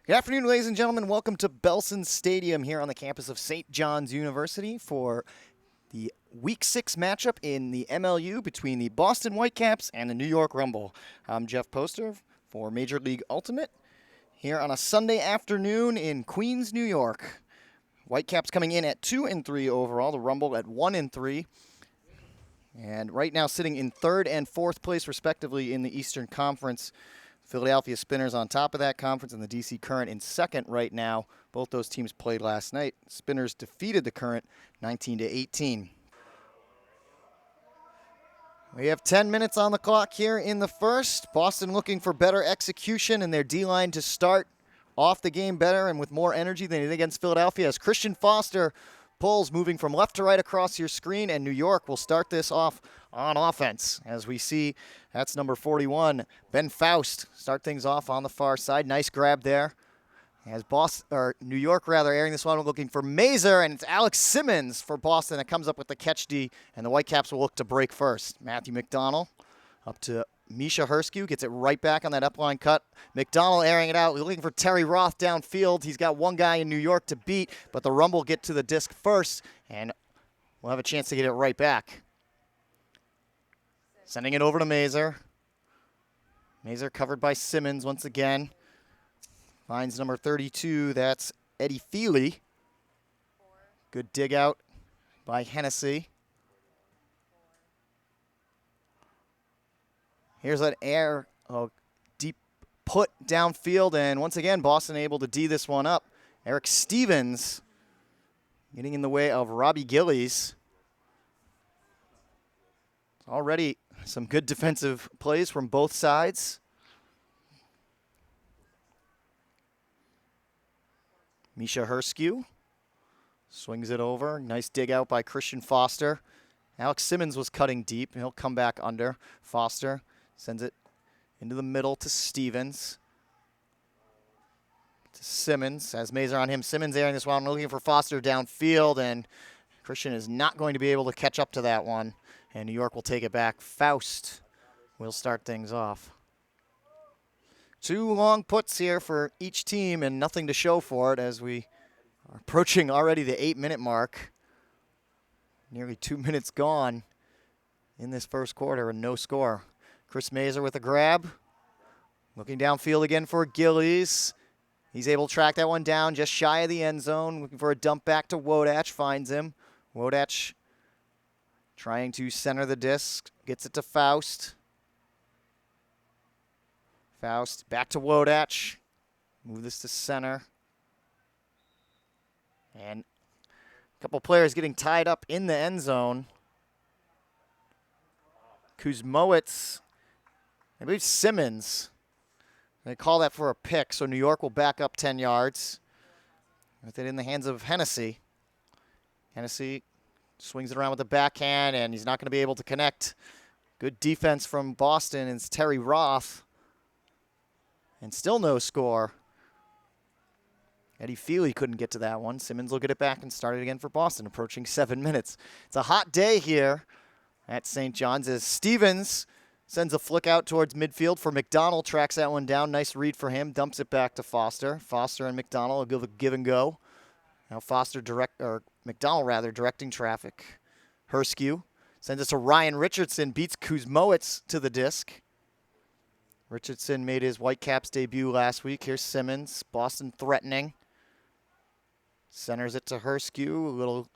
Good afternoon, ladies and gentlemen. Welcome to Belson Stadium here on the campus of St. John's University for the Week 6 matchup in the MLU between the Boston Whitecaps and the New York Rumble. I'm Jeff Poster for Major League Ultimate here on a Sunday afternoon in Queens, New York. Whitecaps coming in at 2-3 overall, the Rumble at 1-3. And right now sitting in 3rd and 4th place respectively in the Eastern Conference. Philadelphia Spinners on top of that conference and the DC Current in 2nd right now. Both those teams played last night. Spinners defeated the Current 19-18. We have 10 minutes on the clock here in the first. Boston looking for better execution and their D-line to start off the game better and with more energy than they did against Philadelphia as Christian Foster pulls moving from left to right across your screen, and New York will start this off on offense. As we see, that's number 41, Ben Faust, start things off on the far side. Nice grab there. As New York airing this one, looking for Mazer, and it's Alex Simmons for Boston that comes up with the catch D, and the Whitecaps will look to break first. Matthew McDonald up to Misha Herskew, gets it right back on that upline cut. McDonald airing it out, looking for Terry Roth downfield. He's got one guy in New York to beat, but the Rumble get to the disc first, and we'll have a chance to get it right back. Sending it over to Mazer. Mazer covered by Simmons once again. Finds number 32, that's Eddie Feely. Good dig out by Hennessy. Here's an deep put downfield, and once again, Boston able to D this one up. Eric Stevens getting in the way of Robbie Gillies. Already some good defensive plays from both sides. Misha Herskew swings it over. Nice dig out by Christian Foster. Alex Simmons was cutting deep, and he'll come back under. Foster sends it into the middle to Stevens. To Simmons, has Mazer on him. Simmons airing this one, looking for Foster downfield, and Christian is not going to be able to catch up to that one. And New York will take it back. Faust will start things off. 2 long puts here for each team and nothing to show for it as we are approaching already the 8-minute mark. Nearly 2 minutes gone in this first quarter and no score. Chris Mazer with a grab. Looking downfield again for Gillies. He's able to track that one down just shy of the end zone. Looking for a dump back to Wodach. Finds him. Wodach trying to center the disc. Gets it to Faust. Faust back to Wodach. Move this to center. And a couple players getting tied up in the end zone. Kuzmowicz, I believe Simmons. They call that for a pick, so New York will back up 10 yards. With it in the hands of Hennessy. Hennessy swings it around with the backhand, and he's not going to be able to connect. Good defense from Boston, and it's Terry Roth. And still no score. Eddie Feely couldn't get to that one. Simmons will get it back and start it again for Boston, approaching 7 minutes. It's a hot day here at St. John's as Stevens sends a flick out towards midfield for McDonald. Tracks that one down. Nice read for him. Dumps it back to Foster. Foster and McDonald will give a give and go. Now McDonald directing traffic. Herskew sends it to Ryan Richardson. Beats Kuzmowicz to the disc. Richardson made his Whitecaps debut last week. Here's Simmons. Boston threatening. Centers it to Herskew. A little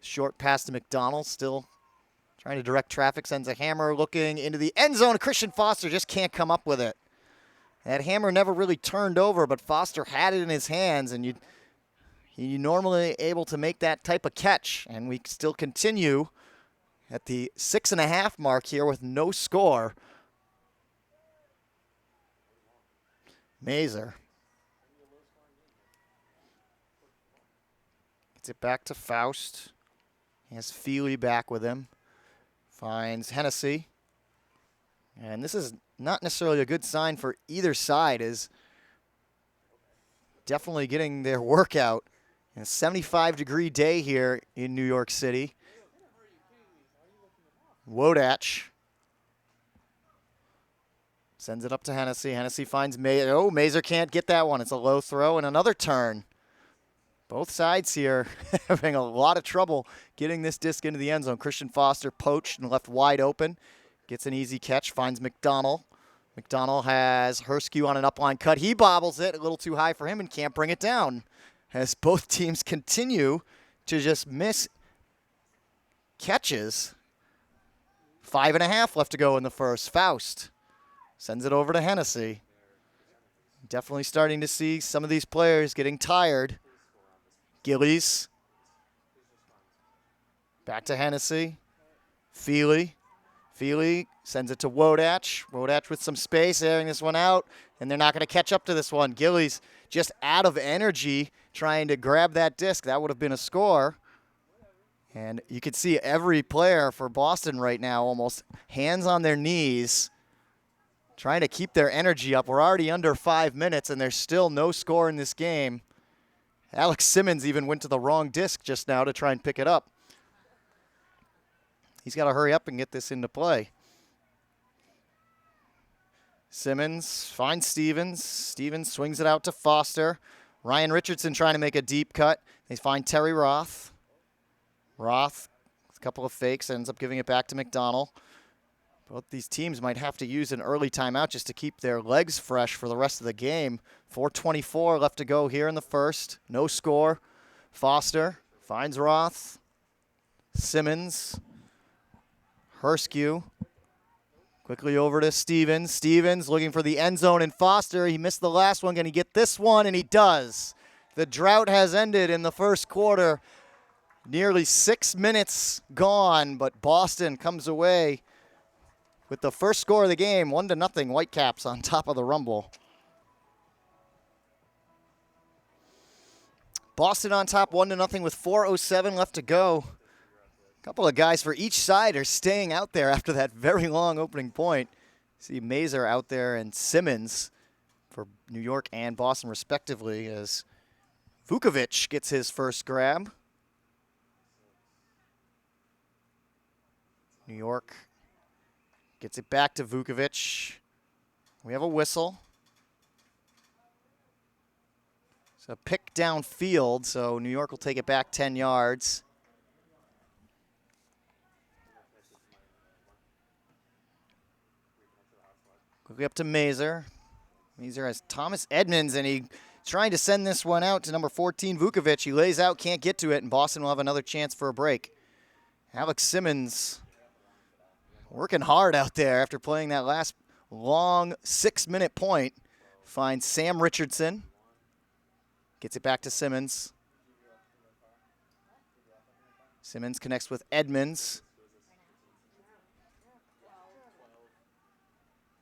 short pass to McDonald. Still trying to direct traffic. Sends a hammer looking into the end zone. Christian Foster just can't come up with it. That hammer never really turned over, but Foster had it in his hands, and you normally able to make that type of catch. And we still continue at the 6.5 mark here with no score. Mazer gets it back to Faust. He has Feely back with him. Finds Hennessy. And this is not necessarily a good sign for either side, is definitely getting their workout. In a 75-degree day here in New York City. Wodach Sends it up to Hennessy. Hennessy finds Mazer. Oh, Mazer can't get that one. It's a low throw and another turn. Both sides here having a lot of trouble getting this disc into the end zone. Christian Foster poached and left wide open. Gets an easy catch, finds McDonald. McDonald has Herskew on an upline cut. He bobbles it a little too high for him and can't bring it down. As both teams continue to just miss catches. 5.5 left to go in the first. Faust sends it over to Hennessy. Definitely starting to see some of these players getting tired. Gillies. Back to Hennessy. Feely. Feely sends it to Wodach. Wodach with some space, airing this one out, and they're not going to catch up to this one. Gillies just out of energy trying to grab that disc. That would have been a score. And you can see every player for Boston right now almost hands on their knees, trying to keep their energy up. We're already under 5 minutes, and there's still no score in this game. Alex Simmons even went to the wrong disc just now to try and pick it up. He's got to hurry up and get this into play. Simmons finds Stevens. Stevens swings it out to Foster. Ryan Richardson trying to make a deep cut. They find Terry Roth. Roth, a couple of fakes, ends up giving it back to McDonald. Both these teams might have to use an early timeout just to keep their legs fresh for the rest of the game. 4:24 left to go here in the first. No score. Foster finds Roth. Simmons. Herskew. Quickly over to Stevens. Stevens looking for the end zone, and Foster, he missed the last one. Can he get this one? And he does. The drought has ended in the first quarter. Nearly 6 minutes gone, but Boston comes away with the first score of the game, 1-0, Whitecaps on top of the Rumble. Boston on top, 1-0 with 4:07 left to go. A couple of guys for each side are staying out there after that very long opening point. See Mazer out there and Simmons for New York and Boston respectively as Vukovic gets his first grab. New York gets it back to Vukovic. We have a whistle. It's a pick downfield, so New York will take it back 10 yards. Quickly up to Mazer. Mazer has Thomas Edmonds, and he's trying to send this one out to number 14, Vukovic. He lays out, can't get to it, and Boston will have another chance for a break. Alex Simmons working hard out there after playing that last long 6-minute point. Finds Sam Richardson. Gets it back to Simmons. Simmons connects with Edmonds.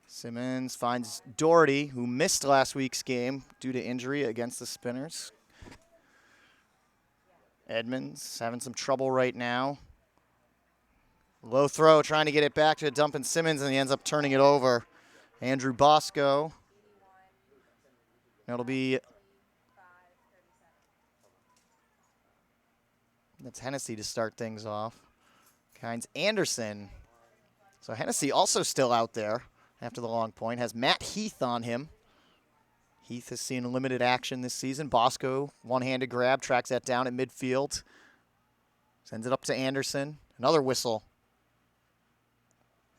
Simmons finds Doherty, who missed last week's game due to injury against the Spinners. Edmonds having some trouble right now. Low throw, trying to get it back to Dumpin Simmons, and he ends up turning it over. Andrew Bosco. That'll be... That's Hennessy to start things off. Kynes Anderson. So Hennessy also still out there after the long point. Has Matt Heath on him. Heath has seen limited action this season. Bosco, one-handed grab, tracks that down at midfield. Sends it up to Anderson. Another whistle.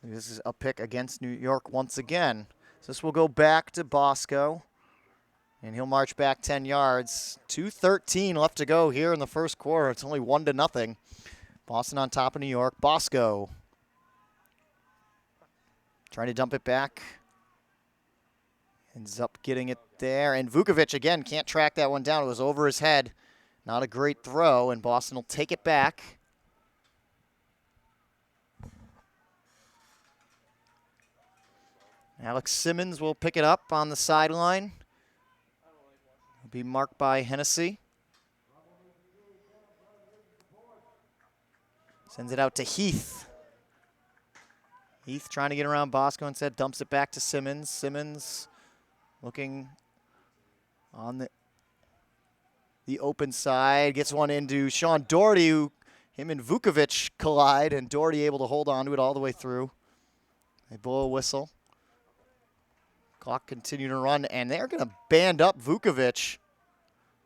This is a pick against New York once again. So this will go back to Bosco, and he'll march back 10 yards. 2:13 left to go here in the first quarter. It's only 1-0. Boston on top of New York. Bosco trying to dump it back. Ends up getting it there. And Vukovic, again, can't track that one down. It was over his head. Not a great throw, and Boston will take it back. Alex Simmons will pick it up on the sideline. Will be marked by Hennessy. Sends it out to Heath. Heath trying to get around Bosco instead, dumps it back to Simmons. Simmons looking on the open side, gets one into Sean Doherty, who him and Vukovic collide, and Doherty able to hold on to it all the way through. They blow a whistle. Clock continuing to run, and they're going to band up Vukovic.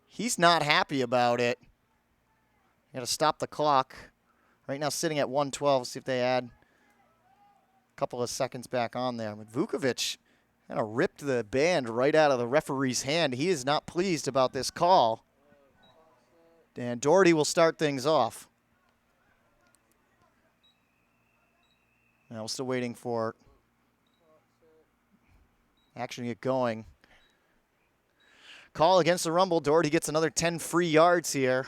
He's not happy about it. Got to stop the clock. Right now sitting at 1:12. See if they add a couple of seconds back on there. But Vukovic kind of ripped the band right out of the referee's hand. He is not pleased about this call. And Doherty will start things off. Now we're still waiting for action to get going. Call against the Rumble. Doherty gets another 10 free yards here.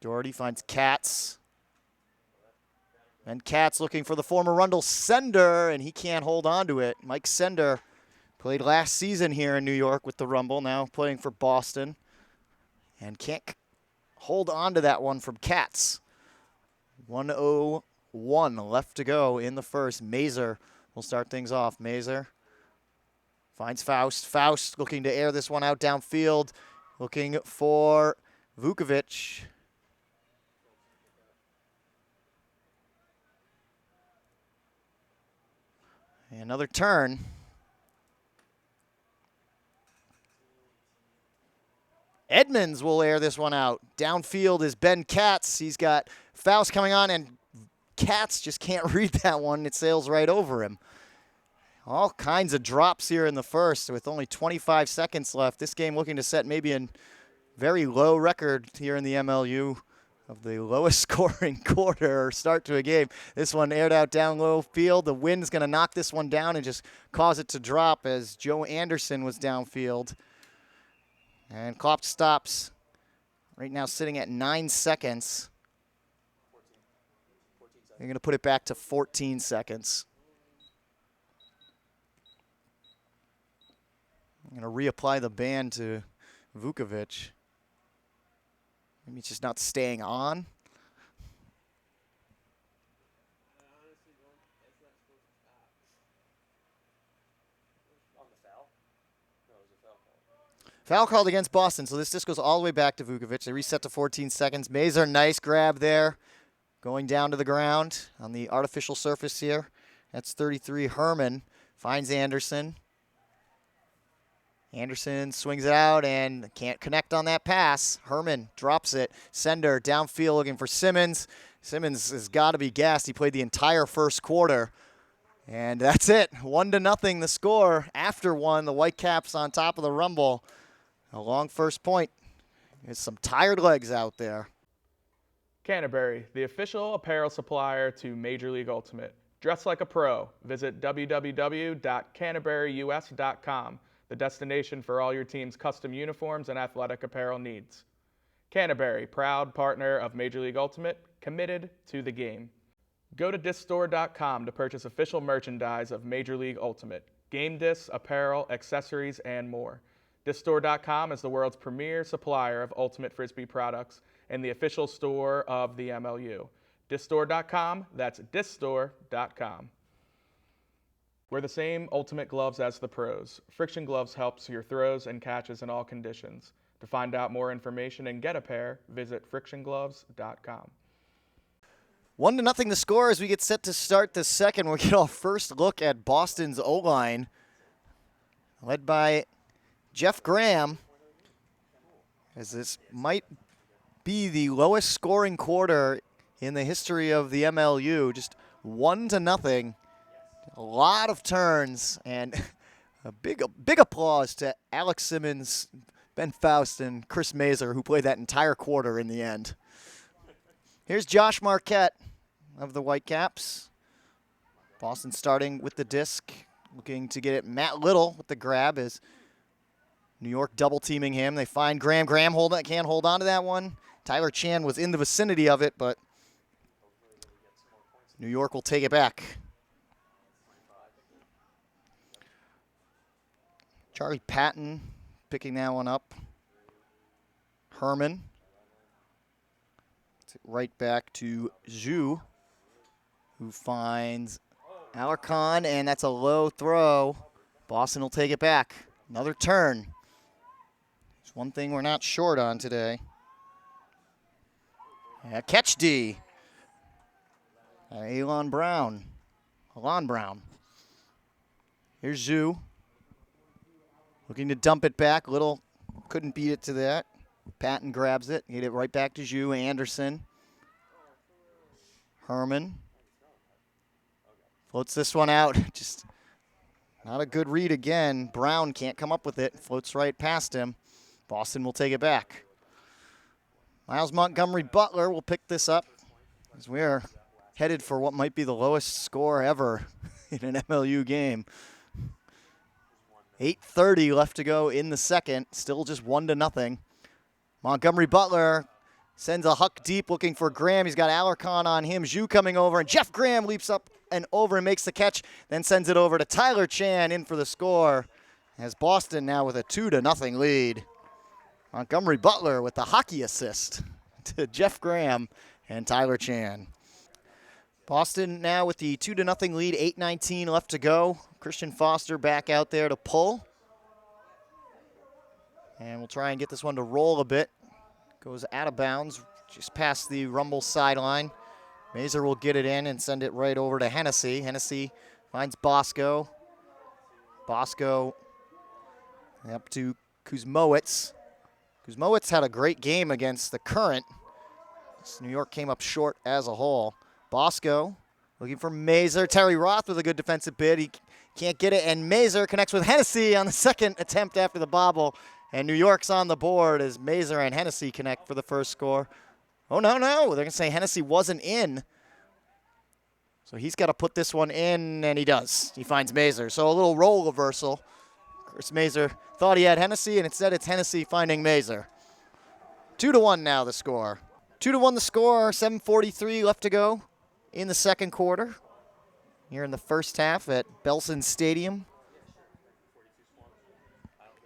Doherty finds Katz. And Katz looking for the former Rundle Sender, and he can't hold on to it. Mike Sender played last season here in New York with the Rumble, now playing for Boston. And can't hold on to that one from Katz. 1:01 left to go in the first. Mazer will start things off. Mazer finds Faust. Faust looking to air this one out downfield. Looking for Vukovic. Another turn. Edmonds will air this one out. Downfield is Ben Katz. He's got Faust coming on, and Katz just can't read that one. It sails right over him. All kinds of drops here in the first with only 25 seconds left. This game looking to set maybe a very low record here in the MLU of the lowest scoring quarter or start to a game. This one aired out down low field. The wind's going to knock this one down and just cause it to drop as Joe Anderson was downfield. And clock stops right now sitting at 9 seconds. They're going to put it back to 14 seconds. I'm going to reapply the band to Vukovic. Maybe it's just not staying on. Foul called against Boston, so this just goes all the way back to Vukovic. They reset to 14 seconds. Mazer, nice grab there. Going down to the ground on the artificial surface here. That's 33. Herman finds Anderson. Anderson swings it out and can't connect on that pass. Herman drops it. Sender downfield looking for Simmons. Simmons has got to be gassed. He played the entire first quarter. And that's it. 1-0 the score. After one, the Whitecaps on top of the Rumble. A long first point. There's some tired legs out there. Canterbury, the official apparel supplier to Major League Ultimate. Dress like a pro. Visit www.canterburyus.com. The destination for all your team's custom uniforms and athletic apparel needs. Canterbury, proud partner of Major League Ultimate, committed to the game. Go to discstore.com to purchase official merchandise of Major League Ultimate, game discs, apparel, accessories, and more. Discstore.com is the world's premier supplier of Ultimate Frisbee products and the official store of the MLU. Discstore.com, that's discstore.com. Wear the same Ultimate gloves as the pros. Friction Gloves helps your throws and catches in all conditions. To find out more information and get a pair, visit frictiongloves.com. 1-0 the score as we get set to start the second. We'll get our first look at Boston's O-line, led by Jeff Graham, as this might be the lowest scoring quarter in the history of the MLU. Just 1-0. A lot of turns, and a big applause to Alex Simmons, Ben Faust, and Chris Mazer, who played that entire quarter in the end. Here's Josh Marquette of the Whitecaps. Boston starting with the disc, looking to get it. Matt Little with the grab as New York double teaming him. They find Graham. Graham can't hold on to that one. Tyler Chan was in the vicinity of it, but New York will take it back. Charlie Patton picking that one up. Herman. Right back to Zhu, who finds Alarcon, and that's a low throw. Boston will take it back. Another turn. There's one thing we're not short on today. Catch D. Elon Brown Alon Brown. Here's Zhu. Looking to dump it back. Little couldn't beat it to that. Patton grabs it. Get it right back to Zhu. Anderson. Herman. Floats this one out. Just not a good read again. Brown can't come up with it. Floats right past him. Boston will take it back. Miles Montgomery Butler will pick this up as we are headed for what might be the lowest score ever in an MLU game. 8:30 left to go in the second. Still just 1-0. Montgomery Butler sends a huck deep looking for Graham. He's got Alarcon on him. Zhu coming over, and Jeff Graham leaps up and over and makes the catch, then sends it over to Tyler Chan in for the score. As Boston now with a 2-0 lead. Montgomery Butler with the hockey assist to Jeff Graham and Tyler Chan. Boston now with the 2-0 lead, 8:19 left to go. Christian Foster back out there to pull. And we'll try and get this one to roll a bit. Goes out of bounds, just past the Rumble sideline. Mazer will get it in and send it right over to Hennessy. Hennessy finds Bosco. Bosco up to Kuzmowicz. Kuzmowicz had a great game against the Current. New York came up short as a whole. Bosco looking for Mazer. Terry Roth with a good defensive bid. He can't get it, and Mazer connects with Hennessy on the second attempt after the bobble. And New York's on the board as Mazer and Hennessy connect for the first score. Oh, no. They're going to say Hennessy wasn't in. So he's got to put this one in, and he does. He finds Mazer. So a little role reversal. Chris Mazer thought he had Hennessy, and instead it's Hennessy finding Mazer. 2-1 now the score. 2-1 the score, 7:43 left to go in the second quarter. Here in the first half at Belson Stadium.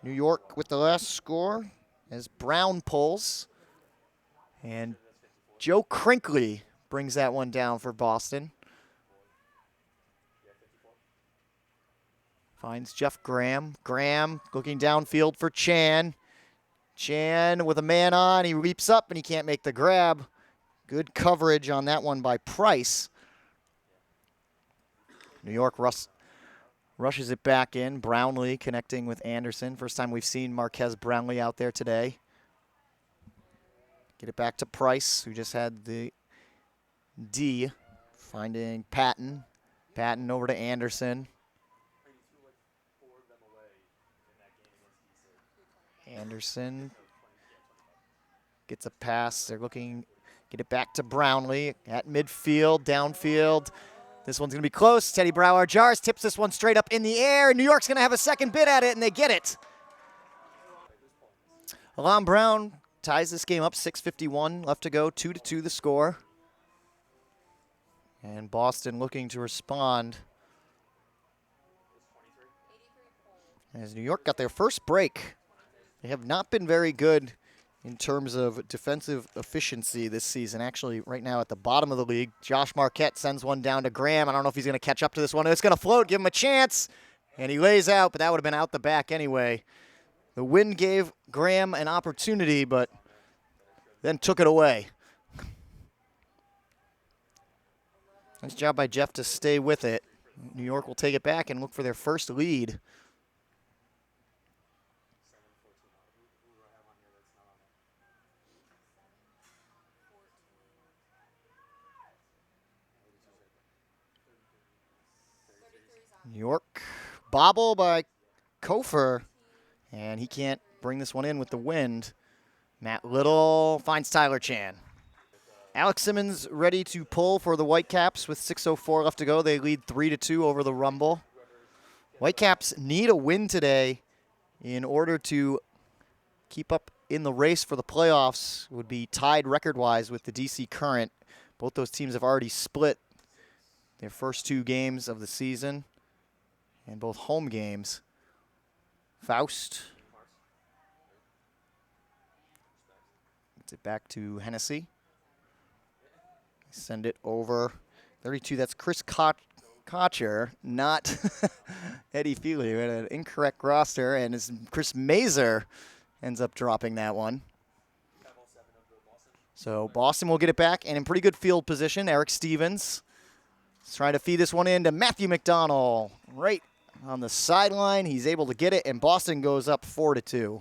New York with the last score as Brown pulls. And Joe Crinkley brings that one down for Boston. Finds Jeff Graham. Graham looking downfield for Chan. Chan with a man on. He leaps up and he can't make the grab. Good coverage on that one by Price. New York rushes it back in. Brownlee connecting with Anderson. First time we've seen Marquez Brownlee out there today. Get it back to Price, who just had the D. Finding Patton. Patton over to Anderson. Anderson gets a pass. They're looking, get it back to Brownlee at midfield, downfield. This one's going to be close. Teddy Brower Jars tips this one straight up in the air. New York's going to have a second bid at it, and they get it. Alon Brown ties this game up, 6:51 left to go, 2-2 the score. And Boston looking to respond. As New York got their first break. They have not been very good in terms of defensive efficiency this season. Actually, right now at the bottom of the league, Josh Marquette sends one down to Graham. I don't know if he's going to catch up to this one. It's going to float, give him a chance, and he lays out, but that would have been out the back anyway. The wind gave Graham an opportunity, but then took it away. Nice job by Jeff to stay with it. New York will take it back and look for their first lead. New York, bobble by Kofer, and he can't bring this one in with the wind. Matt Little finds Tyler Chan. Alex Simmons ready to pull for the Whitecaps with 6:04 left to go. They lead 3-2 over the Rumble. Whitecaps need a win today in order to keep up in the race for the playoffs. Would be tied record-wise with the DC Current. Both those teams have already split their first two games of the season. And both home games. Faust gets it back to Hennessy. Send it over. 32, that's Chris Kocher, not Eddie Feely. We had an incorrect roster, and it's Chris Mazer ends up dropping that one. So Boston will get it back, and in pretty good field position. Eric Stevens He's trying to feed this one in to Matthew McDonald. Right on the sideline. He's able to get it, and Boston goes up 4-2.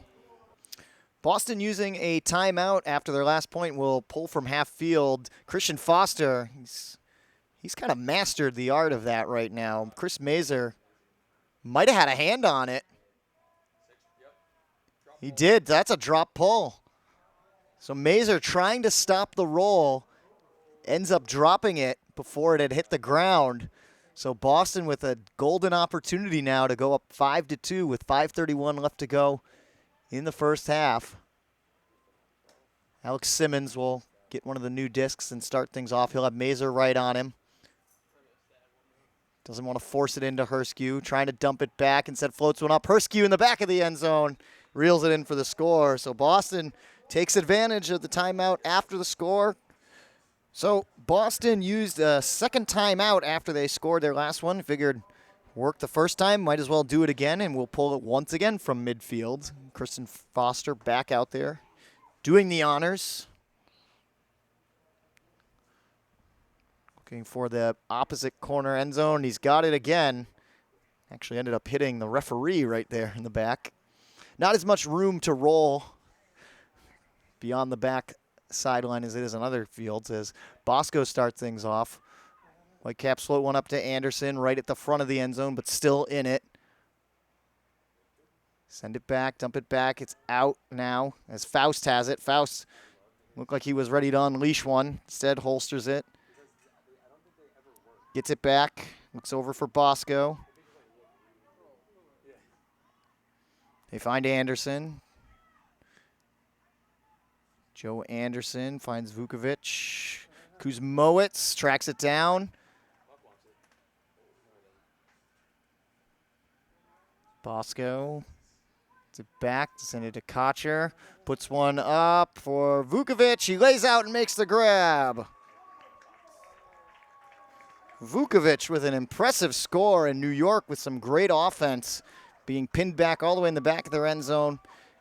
Boston using a timeout after their last point will pull from half field. Christian Foster, he's kind of mastered the art of that right now. Chris Mazer might have had a hand on it. He did. That's a drop pull. So Mazer trying to stop the roll, ends up dropping it before it had hit the ground. So Boston with a golden opportunity now to go up 5-2 with 5:31 left to go in the first half. Alex Simmons will get one of the new discs and start things off. He'll have Mazer right on him. Doesn't want to force it into Herskue. Trying to dump it back. Instead floats one up. Herskue in the back of the end zone. Reels it in for the score. So Boston takes advantage of the timeout after the score. So Boston used a second timeout after they scored their last one. Figured worked the first time, might as well do it again, and we'll pull it once again from midfield. Kristen Foster back out there doing the honors. Looking for the opposite corner end zone. He's got it again. Actually ended up hitting the referee right there in the back. Not as much room to roll beyond the back sideline as it is on other fields as Bosco starts things off. Whitecaps float one up to Anderson right at the front of the end zone, but still in it. Send it back, dump it back. It's out now as Faust has it. Faust looked like he was ready to unleash one. Instead, holsters it. Gets it back. Looks over for Bosco. They find Anderson. Joe Anderson finds Vukovic. Kuzmowicz tracks it down. Bosco gets it back, send it to Kocher. Puts one up for Vukovic. He lays out and makes the grab. Vukovic with an impressive score in New York with some great offense, being pinned back all the way in the back of their end zone.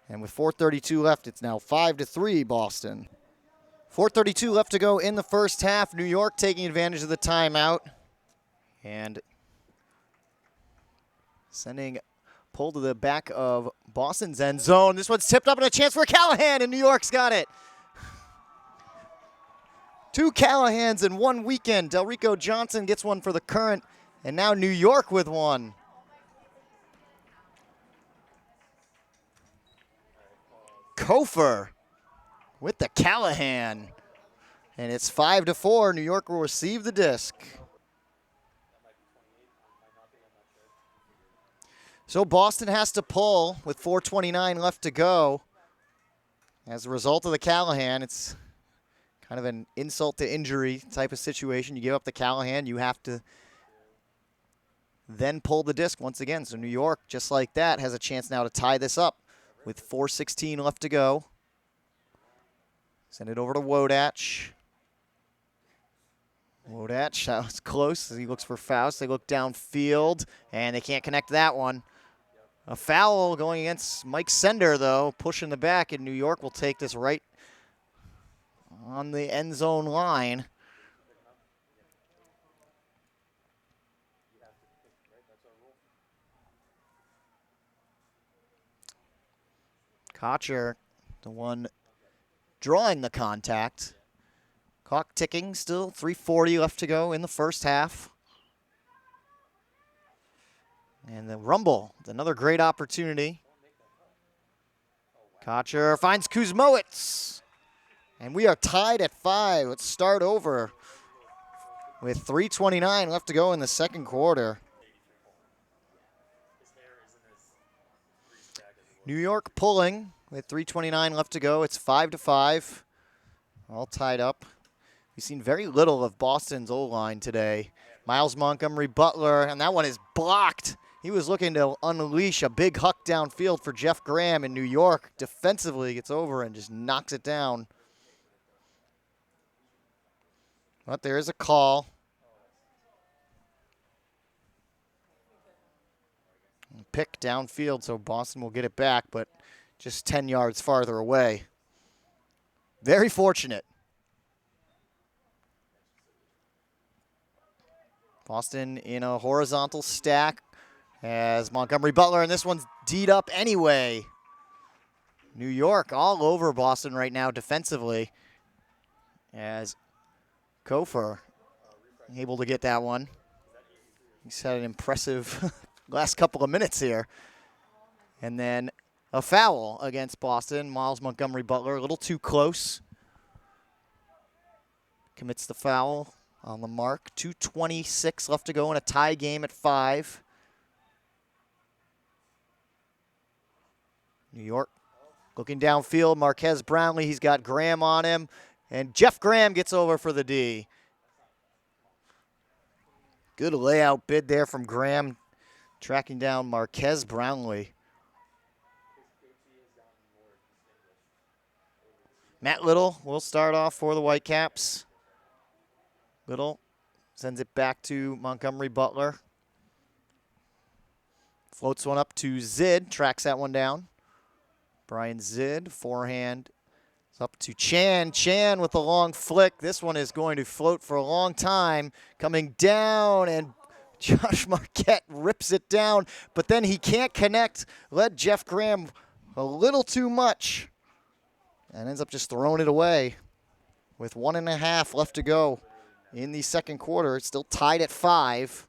And with 4:32 left, it's now 5-3 Boston. 4:32 left to go in the first half. New York taking advantage of the timeout and sending pull to the back of Boston's end zone. This one's tipped up and a chance for Callahan, and New York's got it. Two Callahans in one weekend. Delrico Johnson gets one for the Current, and now New York with one. Kofer with the Callahan. And it's 5-4. New York will receive the disc. So Boston has to pull with 4:29 left to go. As a result of the Callahan, it's kind of an insult to injury type of situation. You give up the Callahan, you have to then pull the disc once again. So New York, just like that, has a chance now to tie this up with 4:16 left to go. Send it over to Wodach. Wodach, that was close. He looks for Faust. They look downfield, and they can't connect that one. A foul going against Mike Sender, though, pushing the back, and New York will take this right on the end zone line. Kocher, the one drawing the contact. Clock ticking still, 3:40 left to go in the first half. And the rumble, another great opportunity. Kocher finds Kuzmowicz. And we are tied at 5. Let's start over with 3:29 left to go in the second quarter. New York pulling with 3:29 left to go. It's 5-5, all tied up. We've seen very little of Boston's O-line today. Miles Montgomery Butler, and that one is blocked. He was looking to unleash a big huck downfield for Jeff Graham in New York. Defensively gets over and just knocks it down. But there is a call. Pick downfield, so Boston will get it back, but just 10 yards farther away. Very fortunate. Boston in a horizontal stack as Montgomery Butler, and this one's D'd up anyway. New York all over Boston right now defensively as Kofor able to get that one. He's had an impressive last couple of minutes here. And then a foul against Boston. Miles Montgomery Butler, a little too close. Commits the foul on the mark. 2:26 left to go in a tie game at 5. New York looking downfield. Marquez Brownlee, he's got Graham on him. And Jeff Graham gets over for the D. Good layout bid there from Graham, tracking down Marquez Brownlee. Matt Little will start off for the Whitecaps. Little sends it back to Montgomery Butler. Floats one up to Zid, tracks that one down. Brian Zid, forehand. It's up to Chan. Chan with a long flick. This one is going to float for a long time. Coming down, and Josh Marquette rips it down, but then he can't connect. Led Jeff Graham a little too much and ends up just throwing it away with 1.5 left to go in the second quarter. It's still tied at 5.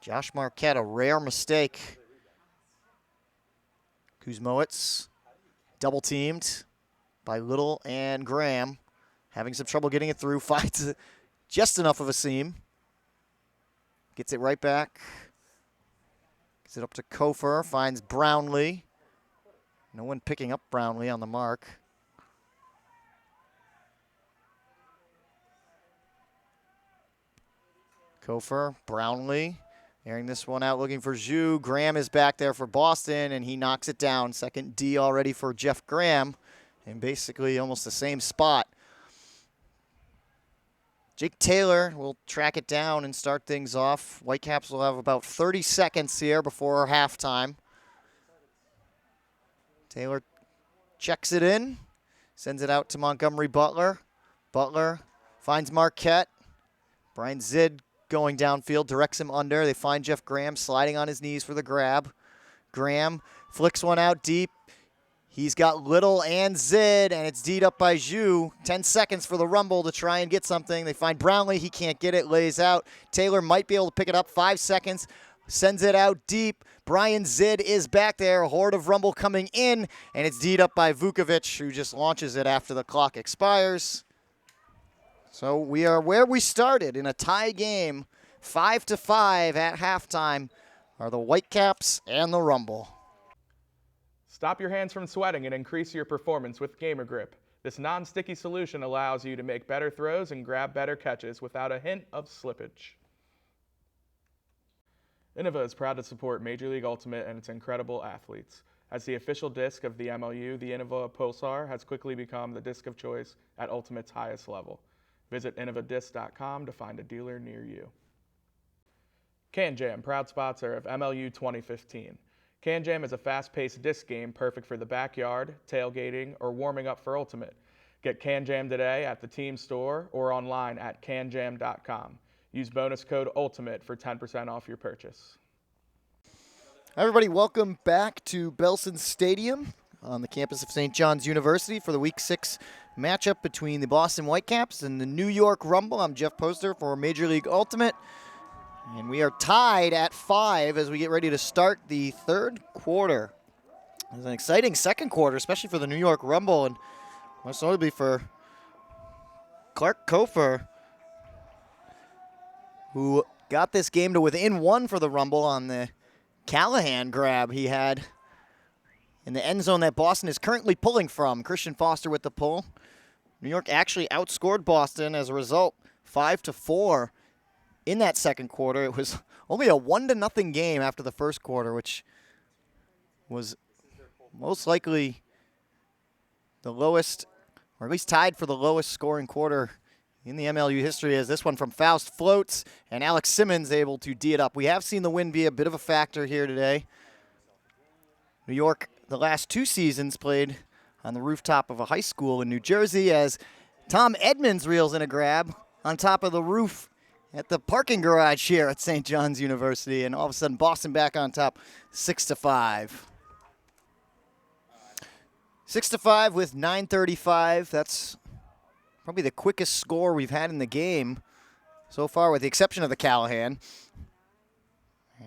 Josh Marquette, a rare mistake. Kuzmowicz double teamed by Little and Graham. Having some trouble getting it through. Finds just enough of a seam. Gets it right back. Gets it up to Kofor. Finds Brownlee. No one picking up Brownlee on the mark. Kofor, Brownlee. Airing this one out, looking for Zhu. Graham is back there for Boston, and he knocks it down. Second D already for Jeff Graham, and basically almost the same spot. Jake Taylor will track it down and start things off. Whitecaps will have about 30 seconds here before halftime. Taylor checks it in, sends it out to Montgomery Butler. Butler finds Marquette. Brian Zid going downfield, directs him under. They find Jeff Graham sliding on his knees for the grab. Graham flicks one out deep. He's got Little and Zid, and it's D'd up by Zhu. 10 seconds for the Rumble to try and get something. They find Brownlee. He can't get it, lays out. Taylor might be able to pick it up. 5 seconds. Sends it out deep. Brian Zid is back there. A horde of Rumble coming in, and it's D'd up by Vukovic, who just launches it after the clock expires. So we are where we started in a tie game. 5-5 at halftime are the Whitecaps and the Rumble. Stop your hands from sweating and increase your performance with Gamer Grip. This non-sticky solution allows you to make better throws and grab better catches without a hint of slippage. Innova is proud to support Major League Ultimate and its incredible athletes. As the official disc of the MLU, the Innova Pulsar has quickly become the disc of choice at Ultimate's highest level. Visit innovadisc.com to find a dealer near you. Can Jam, proud sponsor of MLU 2015. Can Jam is a fast-paced disc game perfect for the backyard, tailgating, or warming up for Ultimate. Get Can Jam today at the team store or online at canjam.com. Use bonus code ULTIMATE for 10% off your purchase. Hi everybody, welcome back to Belson Stadium on the campus of St. John's University for the Week 6 matchup between the Boston Whitecaps and the New York Rumble. I'm Jeff Poster for Major League Ultimate, and we are tied at 5 as we get ready to start the third quarter. It's an exciting second quarter, especially for the New York Rumble, and most notably for Clark Kofor, who got this game to within 1 for the Rumble on the Callahan grab he had in the end zone that Boston is currently pulling from. Christian Foster with the pull. New York actually outscored Boston as a result, 5-4 in that second quarter. It was only a 1-0 game after the first quarter, which was most likely the lowest, or at least tied for the lowest scoring quarter in the MLU history, as this one from Faust floats and Alex Simmons able to D it up. We have seen the wind be a bit of a factor here today. New York, the last 2 seasons, played on the rooftop of a high school in New Jersey as Tom Edmonds reels in a grab on top of the roof at the parking garage here at St. John's University. And all of a sudden, Boston back on top, 6-5. 6-5 with 9:35. That's probably the quickest score we've had in the game so far, with the exception of the Callahan.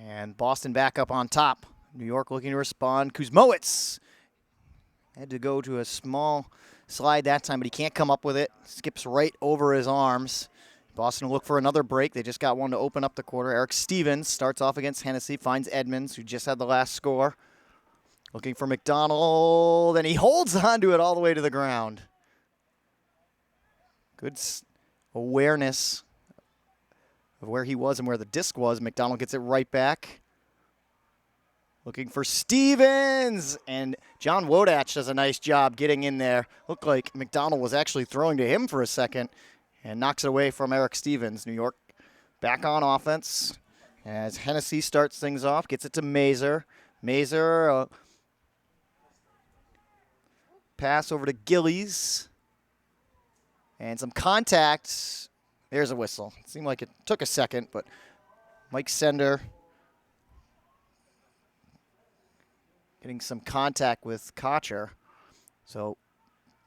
And Boston back up on top. New York looking to respond. Kuzmowicz had to go to a small slide that time, but he can't come up with it. Skips right over his arms. Boston will look for another break. They just got one to open up the quarter. Eric Stevens starts off against Hennessy, finds Edmonds, who just had the last score. Looking for McDonald, and he holds onto it all the way to the ground. Good awareness of where he was and where the disc was. McDonald gets it right back. Looking for Stevens, and John Wodach does a nice job getting in there. Looked like McDonald was actually throwing to him for a second and knocks it away from Eric Stevens. New York back on offense as Hennessy starts things off, gets it to Mazer. Mazer, pass over to Gillies, and some contact. There's a whistle. It seemed like it took a second, but Mike Sender getting some contact with Kocher. So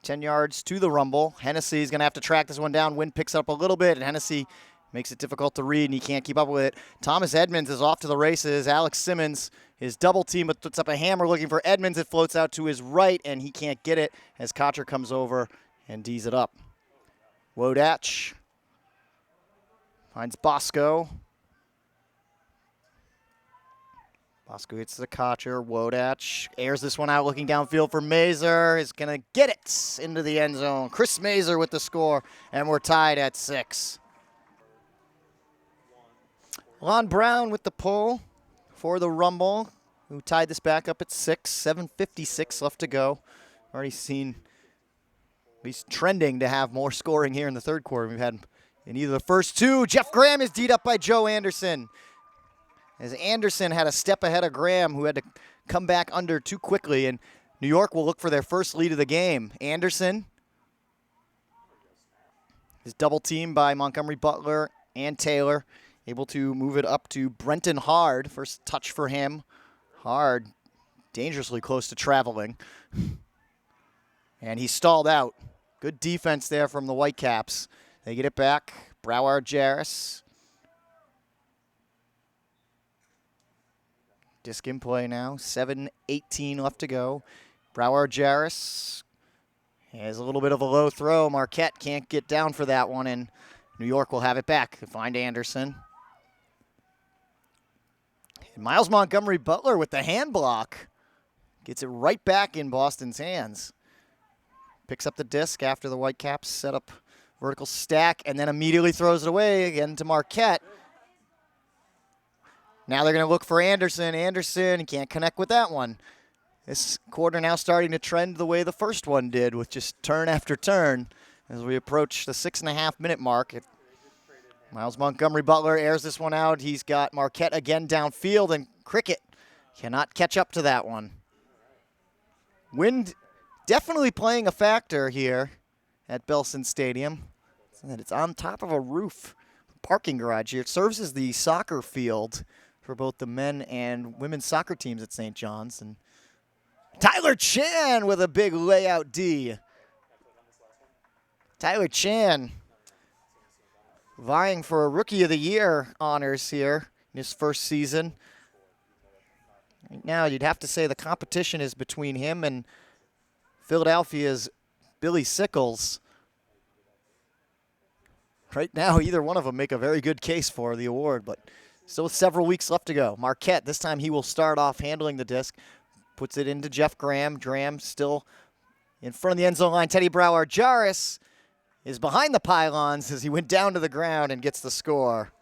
10 yards to the rumble. Hennessy is going to have to track this one down. Wind picks up a little bit, and Hennessy makes it difficult to read, and he can't keep up with it. Thomas Edmonds is off to the races. Alex Simmons, his double team, but puts up a hammer looking for Edmonds. It floats out to his right, and he can't get it as Kocher comes over and D's it up. Wodach finds Bosco. Bosco hits the Kocher. Wodach airs this one out, looking downfield for Mazer. Is going to get it into the end zone. Chris Mazer with the score, and we're tied at 6. Lon Brown with the pull for the Rumble, who tied this back up at 6. 7:56 left to go. Already seen, he's trending to have more scoring here in the third quarter. We've had in either the first two. Jeff Graham is D'd up by Joe Anderson, as Anderson had a step ahead of Graham, who had to come back under too quickly, and New York will look for their first lead of the game. Anderson is double teamed by Montgomery Butler and Taylor, able to move it up to Brenton Hard. First touch for him. Hard, dangerously close to traveling. And he stalled out. Good defense there from the Whitecaps. They get it back. Broward Jarris. Disc in play now. 7:18 left to go. Broward Jarris has a little bit of a low throw. Marquette can't get down for that one, and New York will have it back to find Anderson. And Miles Montgomery Butler with the hand block. Gets it right back in Boston's hands. Picks up the disc after the Whitecaps set up vertical stack, and then immediately throws it away again to Marquette. Now they're going to look for Anderson. Anderson, he can't connect with that one. This quarter now starting to trend the way the first one did, with just turn after turn as we approach the 6.5-minute mark. Miles Montgomery Butler airs this one out. He's got Marquette again downfield, and Cricket cannot catch up to that one. Wind definitely playing a factor here at Belson Stadium. It's on top of a roof parking garage here. It serves as the soccer field for both the men and women's soccer teams at St. John's. And Tyler Chan with a big layout D. Tyler Chan vying for a Rookie of the Year honors here in his first season. Right now, you'd have to say the competition is between him and Philadelphia's Billy Sickles. Right now, either one of them make a very good case for the award, but still several weeks left to go. Marquette, this time he will start off handling the disc. Puts it into Jeff Graham. Graham still in front of the end zone line. Teddy Broward Jarris is behind the pylons as he went down to the ground and gets the score.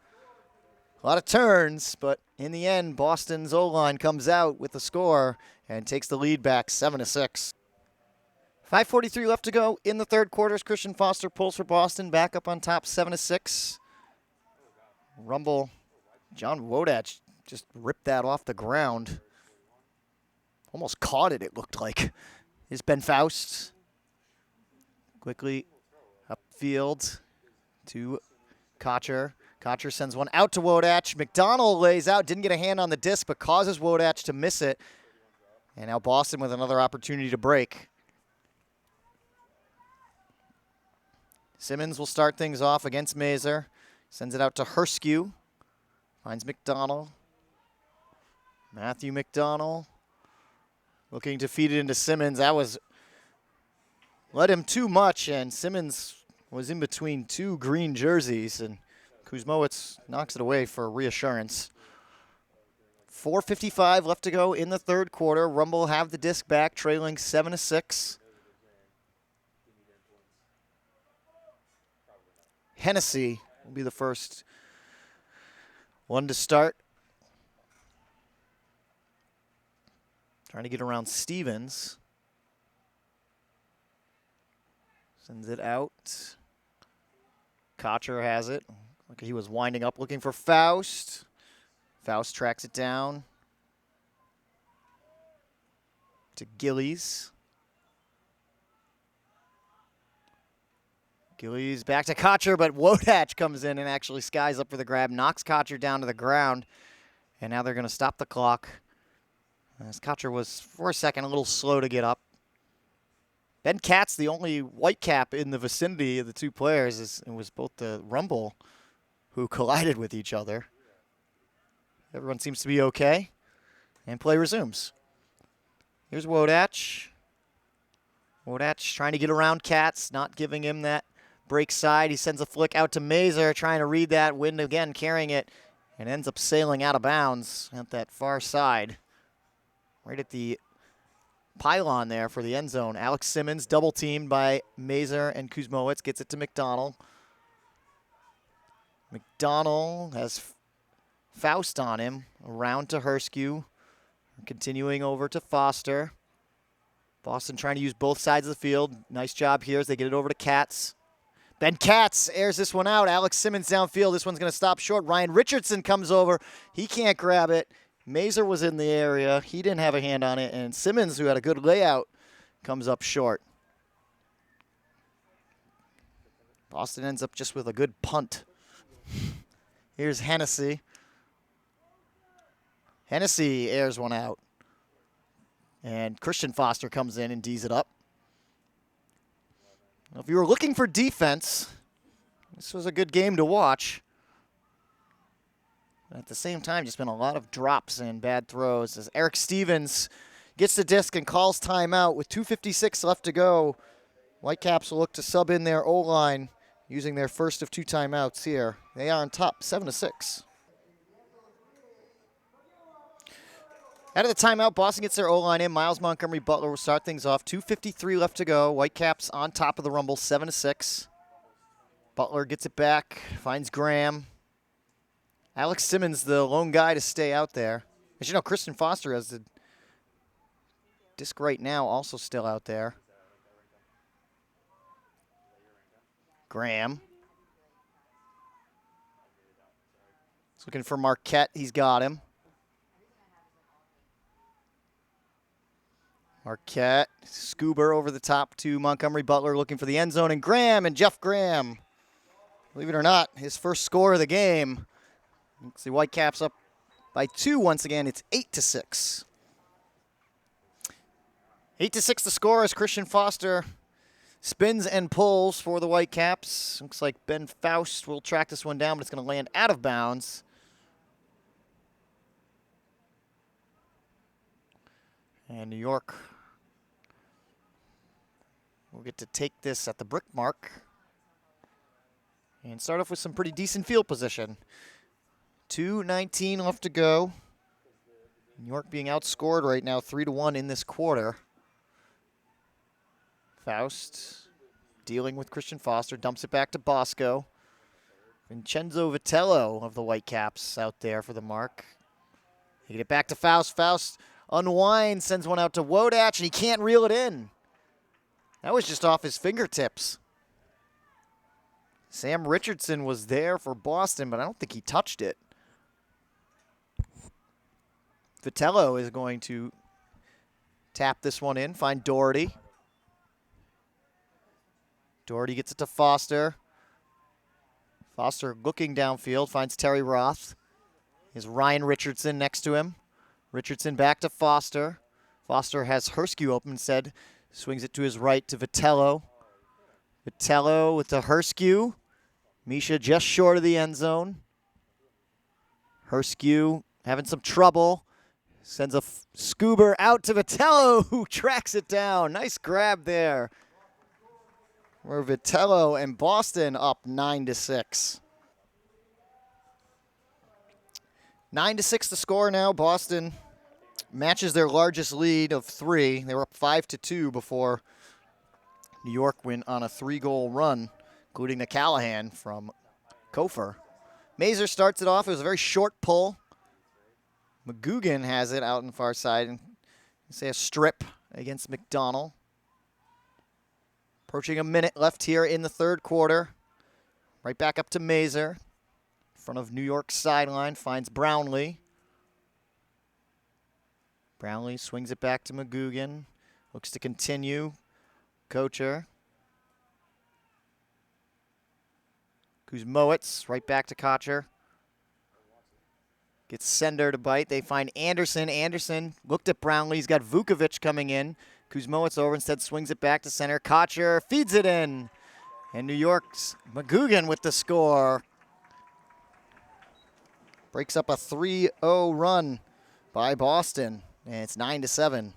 A lot of turns, but in the end, Boston's O-line comes out with the score and takes the lead back 7-6. 5:43 left to go in the third quarter. Christian Foster pulls for Boston, back up on top 7-6. Rumble. John Wodach just ripped that off the ground. Almost caught it, it looked like. Here's Ben Faust. Quickly upfield to Kocher. Kocher sends one out to Wodach. McDonald lays out, didn't get a hand on the disc, but causes Wodach to miss it. And now Boston with another opportunity to break. Simmons will start things off against Mazer. Sends it out to Herskew. Finds McDonald. Matthew McDonald looking to feed it into Simmons. That was led him too much, and Simmons was in between two green jerseys, and Kuzmowicz knocks it away for reassurance. 4:55 left to go in the third quarter. Rumble have the disc back, trailing 7-6. Hennessy will be the first one to start. Trying to get around Stevens. Sends it out. Kocher has it. Like he was winding up looking for Faust. Faust tracks it down to Gillies. Gillies back to Kocher, but Wodach comes in and actually skies up for the grab, knocks Kocher down to the ground, and now they're going to stop the clock. As Kocher was, for a second, a little slow to get up. Ben Katz, the only Whitecap in the vicinity of the two players, it was both the Rumble who collided with each other. Everyone seems to be okay, and play resumes. Here's Wodach. Wodach trying to get around Katz, not giving him that break side. He sends a flick out to Mazer, trying to read that. Wind again carrying it, and ends up sailing out of bounds at that far side. Right at the pylon there for the end zone. Alex Simmons double teamed by Mazer and Kuzmowicz, gets it to McDonald. McDonald has Faust on him, around to Herskew, continuing over to Foster. Boston trying to use both sides of the field. Nice job here as they get it over to Katz. Ben Katz airs this one out. Alex Simmons downfield. This one's going to stop short. Ryan Richardson comes over. He can't grab it. Mazer was in the area. He didn't have a hand on it. And Simmons, who had a good layout, comes up short. Boston ends up just with a good punt. Here's Hennessy. Hennessy airs one out. And Christian Foster comes in and D's it up. Well, if you were looking for defense, this was a good game to watch. At the same time, just been a lot of drops and bad throws as Eric Stevens gets the disc and calls timeout with 2:56 left to go. Whitecaps will look to sub in their O-line using their first of two timeouts here. They are on top, 7-6. Out of the timeout, Boston gets their O-line in. Miles Montgomery Butler will start things off. 2:53 left to go. Whitecaps on top of the Rumble, 7-6. Butler gets it back, finds Graham. Alex Simmons, the lone guy to stay out there. As you know, Christian Foster has the disc right now, also still out there. Graham. He's looking for Marquette. He's got him. Marquette, Scuber over the top to Montgomery Butler looking for the end zone. And Graham, and Jeff Graham, believe it or not, his first score of the game. The Whitecaps up by 2 once again. It's 8-6. 8-6 the score as Christian Foster spins and pulls for the Whitecaps. Looks like Ben Faust will track this one down, but it's going to land out of bounds. And New York will get to take this at the brick mark and start off with some pretty decent field position. 2:19 left to go. New York being outscored right now 3-1 in this quarter. Faust dealing with Christian Foster, dumps it back to Bosco. Vincenzo Vitello of the Whitecaps out there for the mark. They get it back to Faust. Faust unwinds, sends one out to Wodach, and he can't reel it in. That was just off his fingertips. Sam Richardson was there for Boston, but I don't think he touched it. Vitello is going to tap this one in, find Doherty. Doherty gets it to Foster. Foster looking downfield, finds Terry Roth. Here's Ryan Richardson next to him. Richardson back to Foster. Foster has Herskew open instead. Swings it to his right to Vitello. Vitello with the Herskew. Misha just short of the end zone. Herskew having some trouble. Sends a scoober out to Vitello, who tracks it down. Nice grab there. We're Vitello and Boston up 9-6. 9-6 the score now. Boston matches their largest lead of 3. They were up 5-2 before New York went on a 3-goal run, including the Callahan from Kofor. Mazer starts it off. It was a very short pull. McGugan has it out on the far side. And say a strip against McDonald. Approaching a minute left here in the third quarter. Right back up to Mazer. In front of New York's sideline. Finds Brownlee. Brownlee swings it back to McGugan. Looks to continue. Kocher. Kuzmowicz right back to Kocher. Gets Sender to bite. They find Anderson. Anderson looked at Brownlee. He's got Vukovic coming in. Kuzmowicz over instead, swings it back to center. Kocher feeds it in. And New York's McGugan with the score. Breaks up a 3-0 run by Boston. And it's 9-7.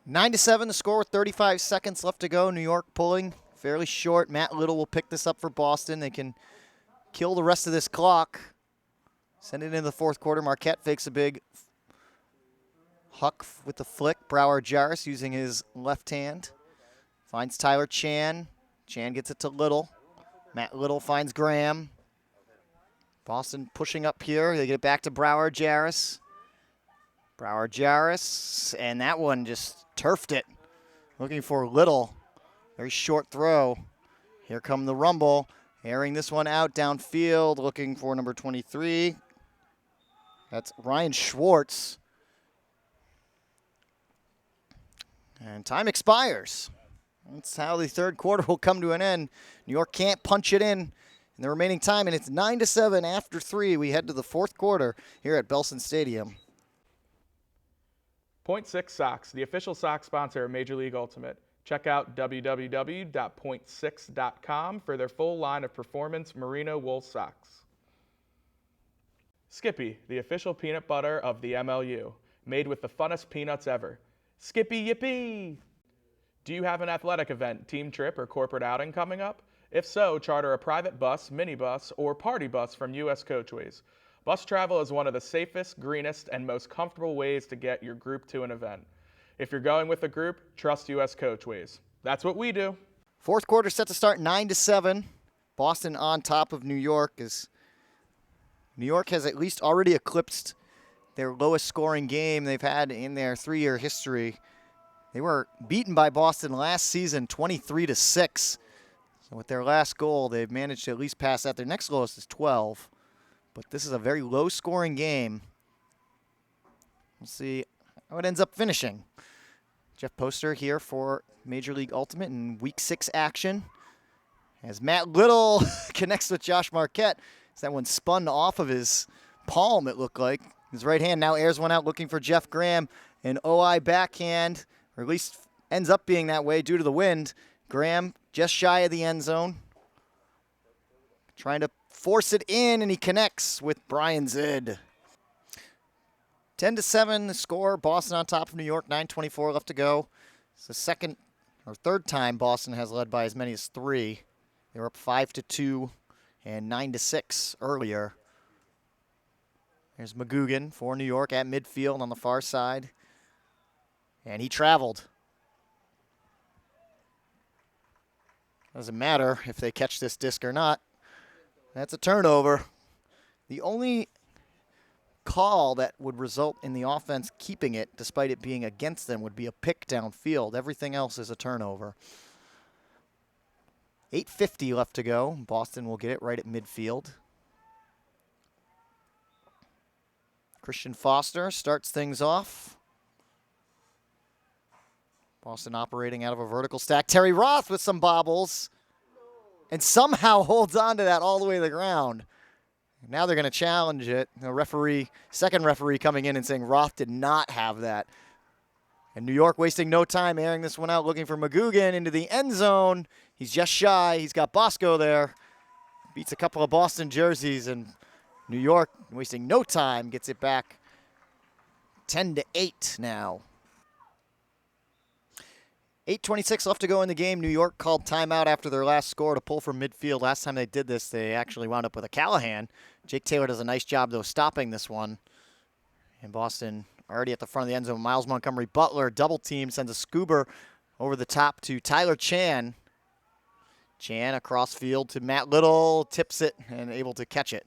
9-7 the score with 35 seconds left to go. New York pulling fairly short. Matt Little will pick this up for Boston. They can kill the rest of this clock. Send it into the fourth quarter. Marquette fakes a big huck with the flick. Brower Jarris using his left hand. Finds Tyler Chan. Chan gets it to Little. Matt Little finds Graham. Boston pushing up here. They get it back to Brower Jarris. Brower Jarris. And that one just turfed it. Looking for Little. Very short throw. Here come the Rumble. Airing this one out downfield. Looking for number 23. That's Ryan Schwartz. And time expires. That's how the third quarter will come to an end. New York can't punch it in the remaining time, and it's 9-7 after 3. We head to the fourth quarter here at Belson Stadium. Point Six Socks, the official sock sponsor of Major League Ultimate. Check out www.point6.com for their full line of performance merino wool socks. Skippy, the official peanut butter of the MLU, made with the funnest peanuts ever. Skippy Yippee! Do you have an athletic event, team trip, or corporate outing coming up? If so, charter a private bus, minibus, or party bus from U.S. Coachways. Bus travel is one of the safest, greenest, and most comfortable ways to get your group to an event. If you're going with a group, trust U.S. Coachways. That's what we do. Fourth quarter set to start 9-7. Boston on top of New York as New York has at least already eclipsed their lowest scoring game they've had in their 3-year history. They were beaten by Boston last season 23-6. So with their last goal, they've managed to at least pass that. Their next lowest is 12. But this is a very low scoring game. We'll see how it ends up finishing. Jeff Poster here for Major League Ultimate in Week 6 action. As Matt Little connects with Josh Marquette. As that one spun off of his palm, it looked like. His right hand now airs one out looking for Jeff Graham. An OI backhand, or at least ends up being that way due to the wind. Graham just shy of the end zone. Trying to force it in, and he connects with Brian Zidd. 10-7 the score. Boston on top of New York. 9:24 left to go. It's the second or third time Boston has led by as many as 3. They were up 5-2 and 9-6 earlier. There's McGugan for New York at midfield on the far side. And he traveled. Doesn't matter if they catch this disc or not. That's a turnover. The only call that would result in the offense keeping it, despite it being against them, would be a pick downfield. Everything else is a turnover. 8:50 left to go. Boston will get it right at midfield. Christian Foster starts things off. Boston operating out of a vertical stack. Terry Roth with some bobbles and somehow holds on to that all the way to the ground. Now they're going to challenge it. The second referee coming in and saying Roth did not have that. And New York wasting no time, airing this one out, looking for McGugan into the end zone. He's just shy. He's got Bosco there. Beats a couple of Boston jerseys, and New York, wasting no time, gets it back 10-8 now. 8:26 left to go in the game. New York called timeout after their last score to pull from midfield. Last time they did this, they actually wound up with a Callahan. Jake Taylor does a nice job, though, stopping this one. And Boston already at the front of the end zone. Miles Montgomery Butler, double team, sends a scuba over the top to Tyler Chan. Chan across field to Matt Little, tips it and able to catch it.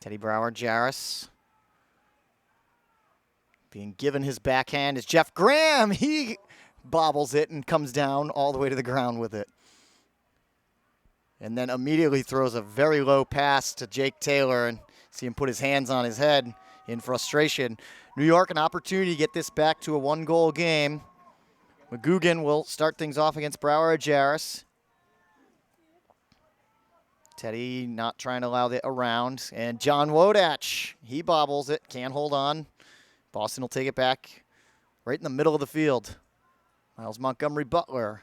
Teddy Brower, Jarris. Being given his backhand is Jeff Graham. He bobbles it and comes down all the way to the ground with it. And then immediately throws a very low pass to Jake Taylor, and see him put his hands on his head in frustration. New York, an opportunity to get this back to a one-goal game. McGugan will start things off against Brower or Jarris. Teddy not trying to allow it around. And John Wodach, he bobbles it, can't hold on. Boston will take it back right in the middle of the field. Miles Montgomery Butler,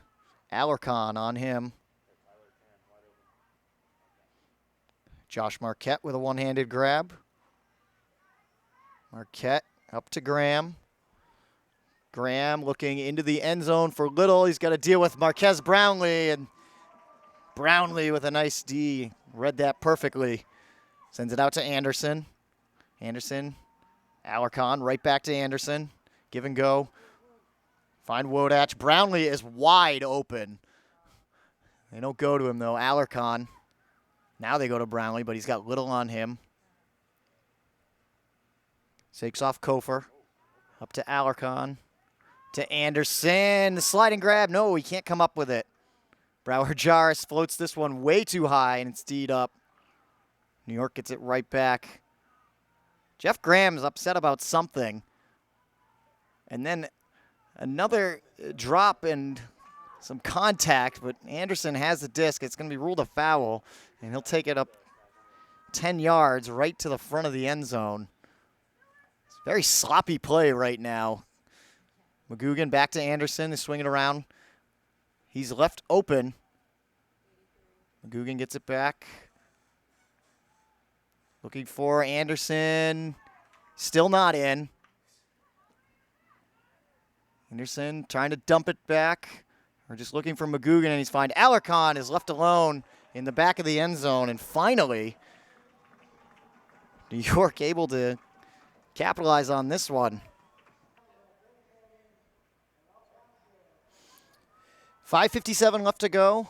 Alarcon on him. Josh Marquette with a one-handed grab. Marquette up to Graham. Graham looking into the end zone for Little. He's got to deal with Marquez Brownlee, and Brownlee with a nice D. Read that perfectly. Sends it out to Anderson. Anderson, Alarcon, right back to Anderson. Give and go. Find Wodach. Brownlee is wide open. They don't go to him, though. Alarcon. Now they go to Brownlee, but he's got Little on him. Takes off Kofor. Up to Alarcon. To Anderson. The sliding grab. No, he can't come up with it. Brower Jarris floats this one way too high, and it's D'd up. New York gets it right back. Jeff Graham's upset about something. And then another drop and some contact, but Anderson has the disc. It's going to be ruled a foul, and he'll take it up 10 yards right to the front of the end zone. It's a very sloppy play right now. McGugan back to Anderson. He's swinging around. He's left open. McGugan gets it back. Looking for Anderson. Still not in. Anderson trying to dump it back. We're just looking for McGugan, and he's fine. Alarcon is left alone in the back of the end zone, and finally, New York able to capitalize on this one. 5:57 left to go.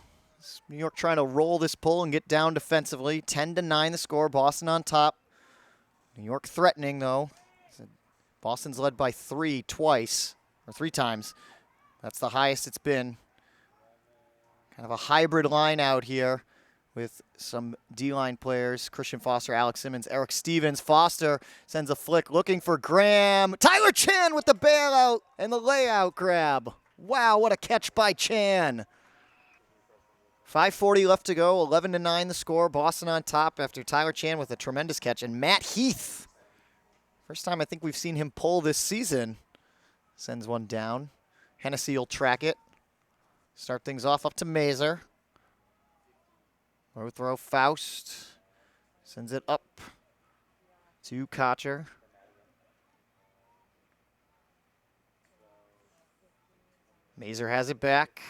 New York trying to roll this pull and get down defensively. 10-9 the score. Boston on top. New York threatening, though. Boston's led by three times. That's the highest it's been. Kind of a hybrid line out here with some D-line players. Christian Foster, Alex Simmons, Eric Stevens. Foster sends a flick looking for Graham. Tyler Chan with the bailout and the layout grab. Wow, what a catch by Chan. 5:40 left to go, 11-9 the score. Boston on top after Tyler Chan with a tremendous catch. And Matt Heath, first time I think we've seen him pull this season, sends one down. Hennessy will track it. Start things off up to Mazer. Low throw, Faust. Sends it up to Kocher. Mazer has it back.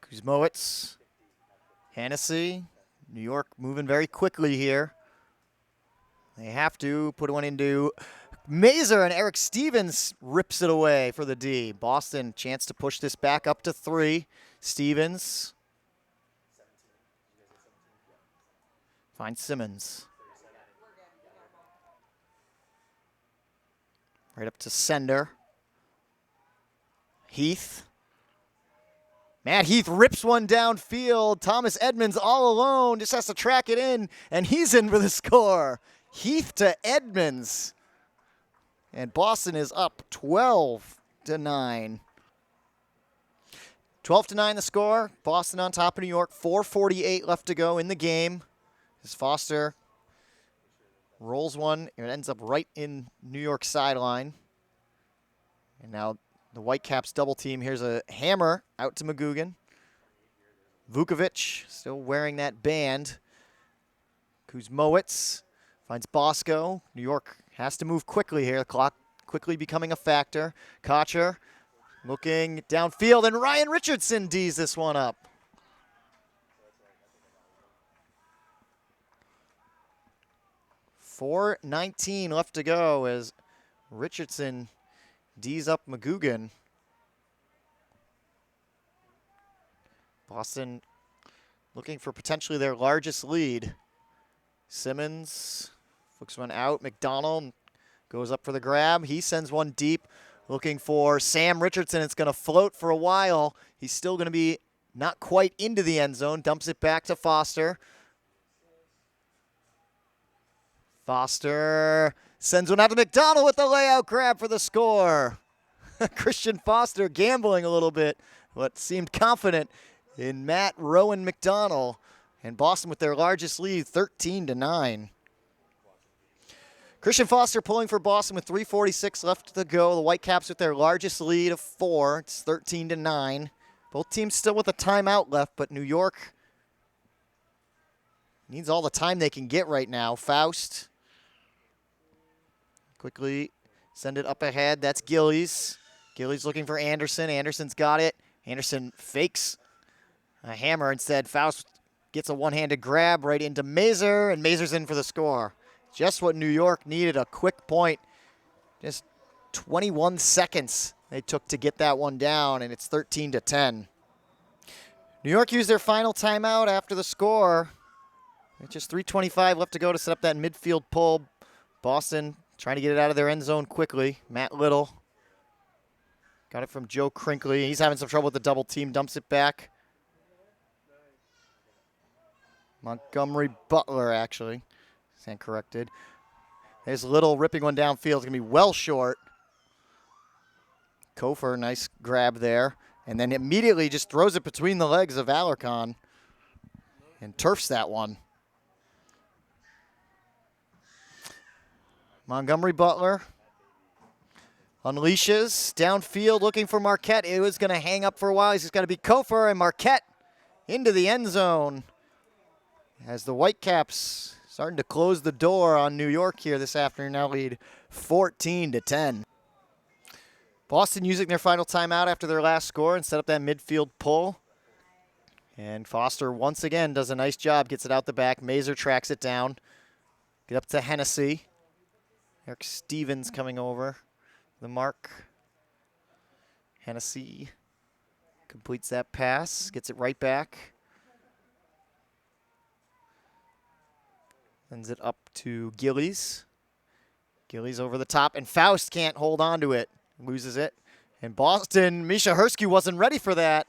Kuzmowicz. Hennessy. New York moving very quickly here. They have to put one into Mazer, and Eric Stevens rips it away for the D. Boston, chance to push this back up to 3. Stevens. Finds Simmons. Right up to Sender. Heath. Matt Heath rips one downfield. Thomas Edmonds all alone, just has to track it in, and he's in for the score. Heath to Edmonds. And Boston is up 12-9. 12-9 the score. Boston on top of New York. 4:48 left to go in the game. As Foster rolls one, and it ends up right in New York sideline. And now the Whitecaps double team. Here's a hammer out to McGugan. Vukovic still wearing that band. Kuzmowicz finds Bosco. New York has to move quickly here. The clock quickly becoming a factor. Kocher looking downfield, and Ryan Richardson D's this one up. .419 left to go as Richardson D's up McGugan. Boston looking for potentially their largest lead. Simmons flicks one out. McDonald goes up for the grab. He sends one deep, looking for Sam Richardson. It's going to float for a while. He's still going to be not quite into the end zone. Dumps it back to Foster. Foster sends one out to McDonald with the layout grab for the score. Christian Foster gambling a little bit, but seemed confident in Matt Rowan McDonald. And Boston with their largest lead, 13-9. Christian Foster pulling for Boston with 3:46 left to go. The Whitecaps with their largest lead of 4. It's 13-9. Both teams still with a timeout left, but New York needs all the time they can get right now. Faust quickly send it up ahead. That's Gillies. Gillies looking for Anderson. Anderson's got it. Anderson fakes a hammer instead. Faust gets a one-handed grab right into Mazer, and Mazer's in for the score. Just what New York needed, a quick point. Just 21 seconds they took to get that one down, and it's 13-10. New York used their final timeout after the score. With just 3:25 left to go to set up that midfield pull. Boston trying to get it out of their end zone quickly. Matt Little got it from Joe Crinkley. He's having some trouble with the double team, dumps it back. Montgomery Butler, actually. Stand corrected. There's Little ripping one downfield. It's going to be well short. Kofor, nice grab there. And then immediately just throws it between the legs of Alarcon and turfs that one. Montgomery Butler unleashes downfield looking for Marquette. It was going to hang up for a while. He's just got to be Kofor, and Marquette into the end zone. As the Whitecaps starting to close the door on New York here this afternoon, now lead 14-10. Boston using their final timeout after their last score and set up that midfield pull. And Foster once again does a nice job, gets it out the back. Mazer tracks it down. Get up to Hennessy. Eric Stevens coming over the mark. Hennessy completes that pass, gets it right back. Sends it up to Gillies. Gillies over the top, and Faust can't hold on to it. Loses it. And Boston, Misha Hersky wasn't ready for that.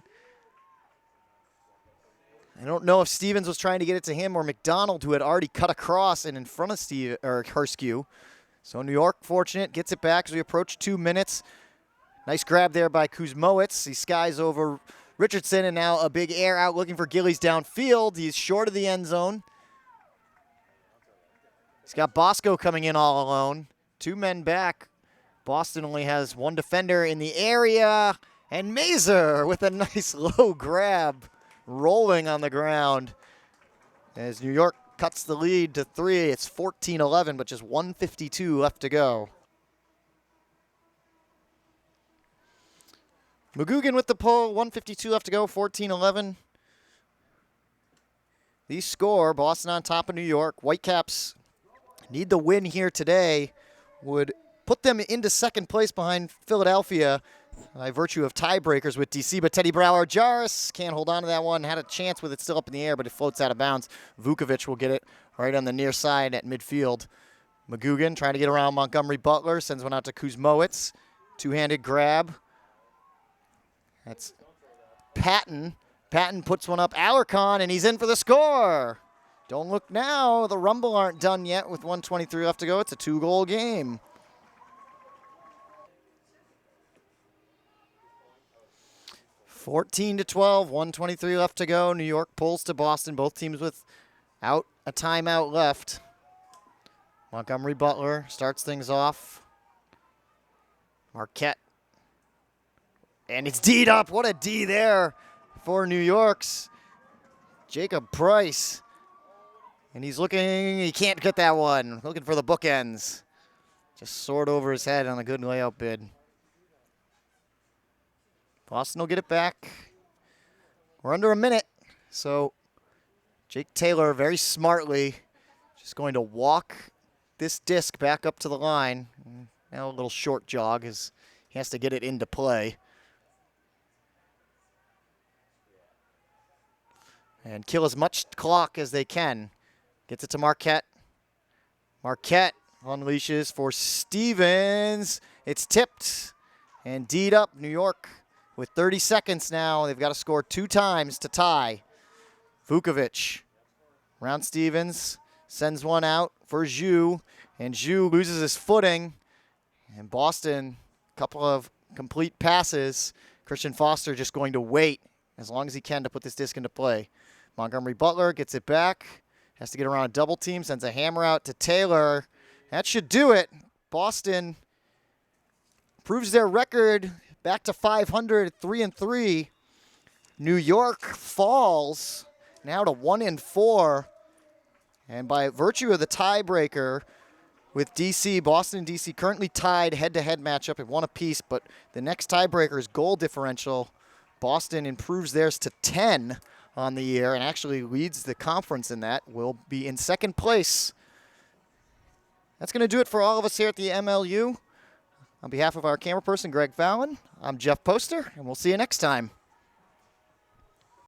I don't know if Stevens was trying to get it to him or McDonald, who had already cut across and in front of Hersky. So New York, fortunate, gets it back as we approach 2 minutes. Nice grab there by Kuzmowicz. He skies over Richardson, and now a big air out looking for Gillies downfield. He's short of the end zone. He's got Bosco coming in all alone. 2 men back. Boston only has one defender in the area. And Mazer with a nice low grab, rolling on the ground. As New York cuts the lead to 3. It's 14-11, but just 1:52 left to go. McGugan with the pull, 1:52 left to go, 14-11. The score, Boston on top of New York. Whitecaps need the win here today. Would put them into second place behind Philadelphia by virtue of tiebreakers with DC, but Teddy Brouwer-Jarvis can't hold on to that one. Had a chance with it still up in the air, but it floats out of bounds. Vukovic will get it right on the near side at midfield. McGugan trying to get around Montgomery Butler, sends one out to Kuzmowicz. Two-handed grab. That's Patton. Patton puts one up Alarcon, and he's in for the score. Don't look now. The Rumble aren't done yet with 1:23 left to go. It's a 2-goal game. 14-12, 1:23 left to go. New York pulls to Boston. Both teams without a timeout left. Montgomery Butler starts things off. Marquette. And it's D'd up. What a D there for New York's Jacob Price. And he's looking, he can't get that one. Looking for the bookends. Just soared over his head on a good layout bid. Boston will get it back. We're under a minute. So Jake Taylor very smartly just going to walk this disc back up to the line. Now a little short jog as he has to get it into play. And kill as much clock as they can. Gets it to Marquette. Marquette unleashes for Stevens. It's tipped and D'd up. New York with 30 seconds now. They've got to score 2 times to tie. Vukovic around Stevens. Sends one out for Zhu. And Zhu loses his footing. And Boston, a couple of complete passes. Christian Foster just going to wait as long as he can to put this disc into play. Montgomery Butler gets it back. Has to get around a double team. Sends a hammer out to Taylor. That should do it. Boston proves their record back to 500, 3-3. New York falls now to 1-4. And by virtue of the tiebreaker with DC, Boston and DC currently tied head-to-head matchup at 1 apiece, but the next tiebreaker is goal differential. Boston improves theirs to 10 on the year and actually leads the conference in that. Will be in second place. That's going to do it for all of us here at the MLU. On behalf of our camera person, Greg Fallon, I'm Jeff Poster, and we'll see you next time.